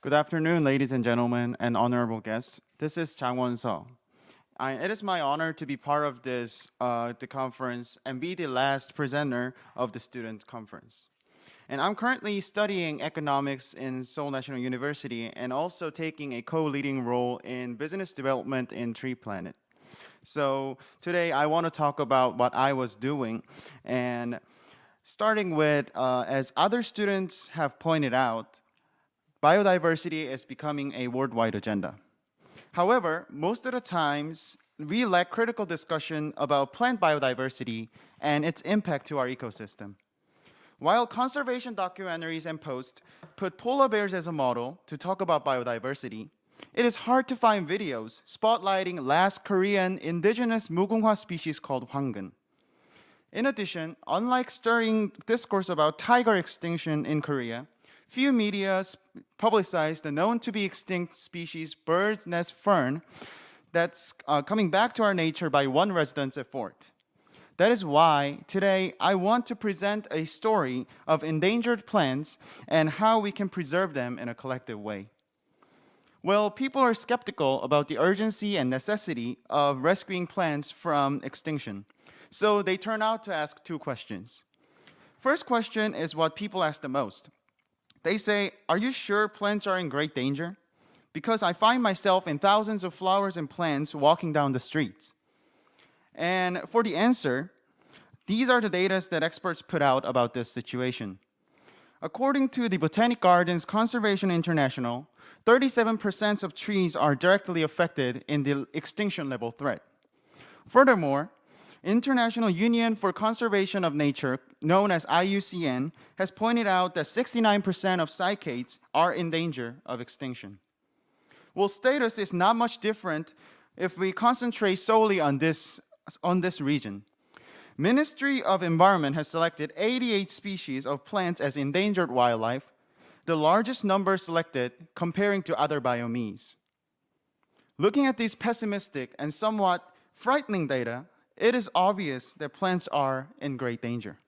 Good afternoon, ladies and gentlemen, and honorable guests. This is Jang Won-seo. It is my honor to be part of the conference and be the last presenter of the student conference. And I'm currently studying economics in Seoul National University and also taking a co-leading role in business development in Tree Planet. So today I want to talk about what I was doing, and starting with, as other students have pointed out, biodiversity is becoming a worldwide agenda. However, most of the times, we lack critical discussion about plant biodiversity and its impact to our ecosystem. While conservation documentaries and posts put polar bears as a model to talk about biodiversity, it is hard to find videos spotlighting last Korean indigenous 무궁화 species called 황금. In addition, unlike stirring discourse about tiger extinction in Korea, few media publicize the known to be extinct species bird's nest fern that's coming back to our nature by one resident's effort. That is why today I want to present a story of endangered plants and how we can preserve them in a collective way. Well, people are skeptical about the urgency and necessity of rescuing plants from extinction, so they turn out to ask two questions. First question is what people ask the most. They say, "Are you sure plants are in great danger? Because I find myself in thousands of flowers and plants walking down the streets." And for the answer, these are the data that experts put out about this situation. According to the Botanic Gardens Conservation International, 37% of trees are directly affected in the extinction level threat. Furthermore, International Union for Conservation of Nature, known as IUCN, has pointed out that 69% of cycads are in danger of extinction. Well, status is not much different if we concentrate solely on this region. Ministry of Environment has selected 88 species of plants as endangered wildlife, the largest number selected comparing to other biomes. Looking at these pessimistic and somewhat frightening data, it is obvious that plants are in great danger.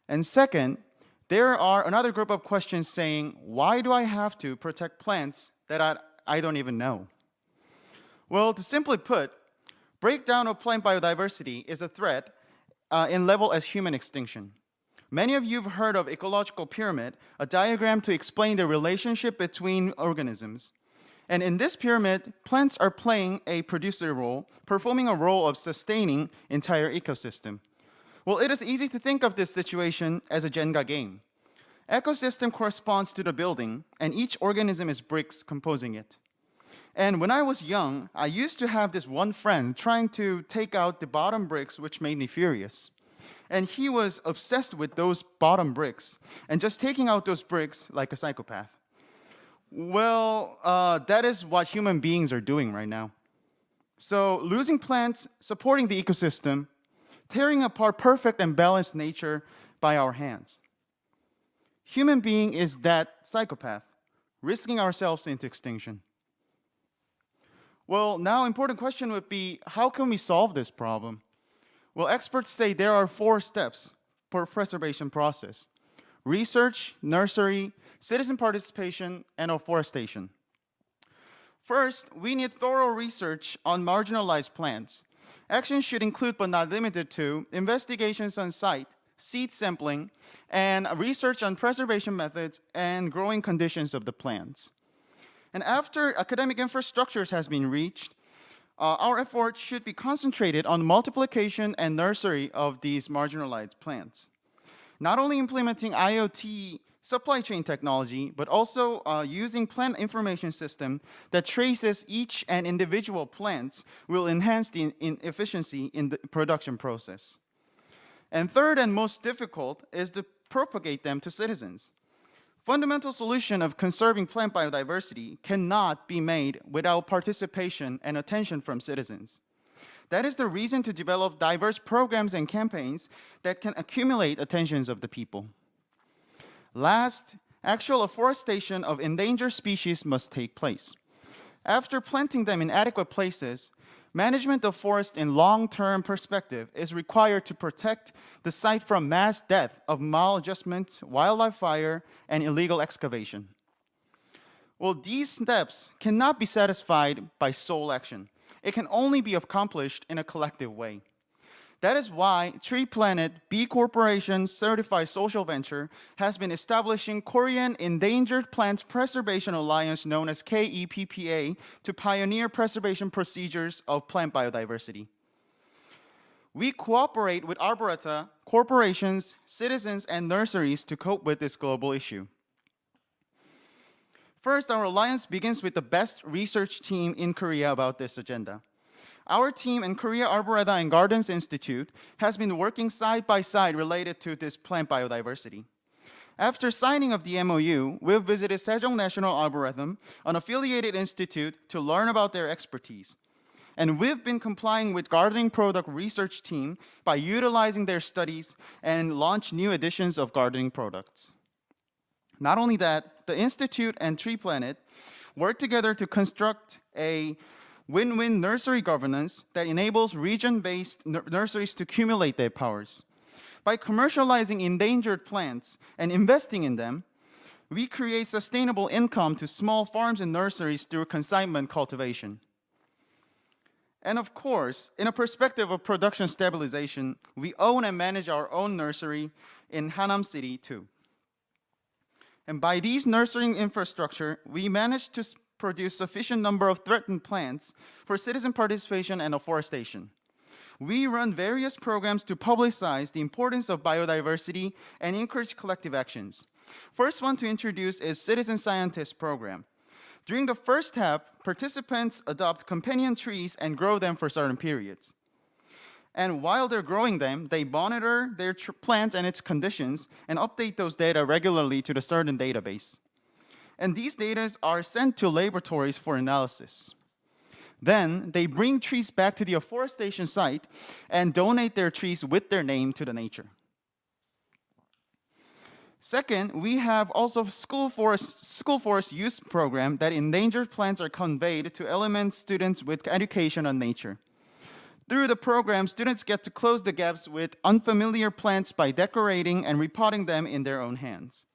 And second, there are another group of questions saying, why do I have to protect plants that I don't even know? Well, to simply put, breakdown of plant biodiversity is a threat in level as human extinction. Many of you have heard of ecological pyramid, a diagram to explain the relationship between organisms. And in this pyramid, plants are playing a producer role, performing a role of sustaining entire ecosystem. Well, it is easy to think of this situation as a Jenga game. Ecosystem corresponds to the building, and each organism is bricks composing it. And when I was young, I used to have this one friend trying to take out the bottom bricks, which made me furious. And he was obsessed with those bottom bricks and just taking out those bricks like a psychopath. Well, that is what human beings are doing right now. So losing plants, supporting the ecosystem, tearing apart perfect and balanced nature by our hands. Human being is that psychopath, risking ourselves into extinction. Well, now important question would be, how can we solve this problem? Well, experts say there are 4 steps for preservation process: research, nursery, citizen participation, and afforestation. First, we need thorough research on marginalized plants. Action should include, but not limited to, investigations on site, seed sampling, and research on preservation methods and growing conditions of the plants. And after academic infrastructures has been reached, our efforts should be concentrated on multiplication and nursery of these marginalized plants. Not only implementing IoT supply chain technology, but also using plant information system that traces each and individual plants will enhance the efficiency in the production process. And third and most difficult is to propagate them to citizens. Fundamental solution of conserving plant biodiversity cannot be made without participation and attention from citizens. That is the reason to develop diverse programs and campaigns that can accumulate attentions of the people. Last, actual afforestation of endangered species must take place. After planting them in adequate places, management of forest in long-term perspective is required to protect the site from mass death of maladjustment, wildlife fire, and illegal excavation. Well, these steps cannot be satisfied by sole action. It can only be accomplished in a collective way. That is why Tree Planet B Corporation Certified Social Venture has been establishing Korean Endangered Plants Preservation Alliance, known as KEPPA, to pioneer preservation procedures of plant biodiversity. We cooperate with arboreta, corporations, citizens, and nurseries to cope with this global issue. First, our alliance begins with the best research team in Korea about this agenda. Our team and Korea Arboreta and Gardens Institute has been working side by side related to this plant biodiversity. After signing of the MOU, we've visited Sejong National Arboretum, an affiliated institute, to learn about their expertise. And we've been complying with gardening product research team by utilizing their studies and launch new editions of gardening products. Not only that, the Institute and Tree Planet work together to construct a win-win nursery governance that enables region-based nurseries to accumulate their powers. By commercializing endangered plants and investing in them, we create sustainable income to small farms and nurseries through consignment cultivation. And of course, in a perspective of production stabilization, we own and manage our own nursery in Hanam City too. And by these nurserying infrastructure, we managed to produce sufficient number of threatened plants for citizen participation and afforestation. We run various programs to publicize the importance of biodiversity and encourage collective actions. First one to introduce is Citizen Scientist Program. During the first half, participants adopt companion trees and grow them for certain periods. And while they're growing them, they monitor their plants and its conditions and update those data regularly to the certain database. And these data are sent to laboratories for analysis. Then they bring trees back to the afforestation site and donate their trees with their name to the nature. Second, we have also school forest use program that endangered plants are conveyed to element students with education on nature. Through the program, students get to close the gaps with unfamiliar plants by decorating and repotting them in their own hands.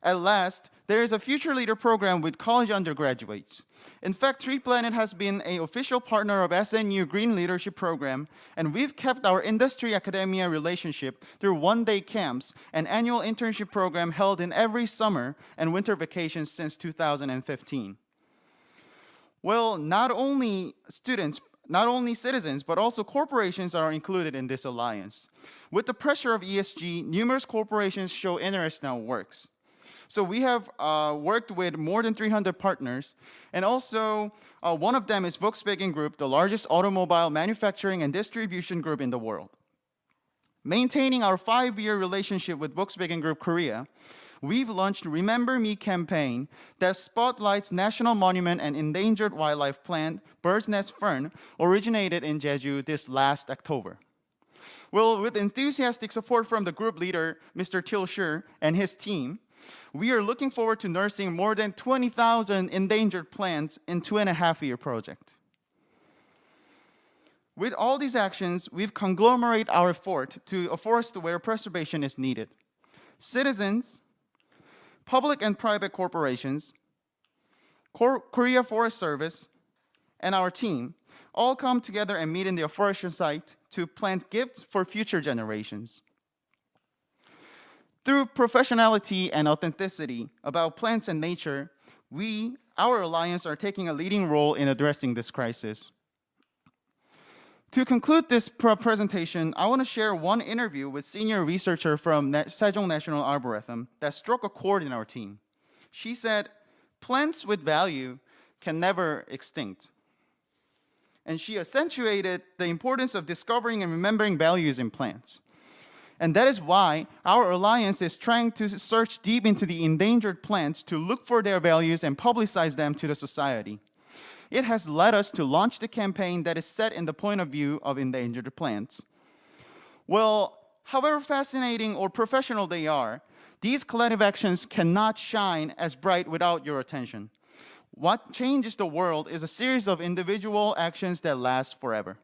At last, there is a Future Leader program with college undergraduates. In fact, Tree Planet has been an official partner of SNU Green Leadership Program, and we've kept our industry-academia relationship through one-day camps and annual internship program held in every summer and winter vacations since 2015. Well, not only citizens, but also corporations are included in this alliance. With the pressure of ESG, numerous corporations show interest in our works. So we have worked with more than 300 partners, and also one of them is Volkswagen Group, the largest automobile manufacturing and distribution group in the world. Maintaining our 5-year relationship with Volkswagen Group Korea, we've launched Remember Me campaign that spotlights national monument and endangered wildlife plant, bird's nest fern, originated in Jeju this last October. Well, with enthusiastic support from the group leader, Mr. Til Shur, and his team, we are looking forward to nursing more than 20,000 endangered plants in 2.5-year project. With all these actions, we've conglomerated our effort to a forest where preservation is needed. Citizens, public and private corporations, Korea Forest Service, and our team all come together and meet in the afforestation site to plant gifts for future generations. Through professionality and authenticity about plants and nature, our alliance, are taking a leading role in addressing this crisis. To conclude this presentation, I want to share one interview with senior researcher from Sejong National Arboretum that struck a chord in our team. She said, "Plants with value can never extinct." And she accentuated the importance of discovering and remembering values in plants. And that is why our alliance is trying to search deep into the endangered plants to look for their values and publicize them to the society. It has led us to launch the campaign that is set in the point of view of endangered plants. Well, however fascinating or professional they are, these collective actions cannot shine as bright without your attention. What changes the world is a series of individual actions that last forever.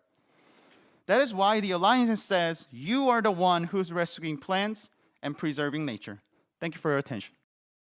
That is why the Alliance says you are the one who's rescuing plants and preserving nature. Thank you for your attention.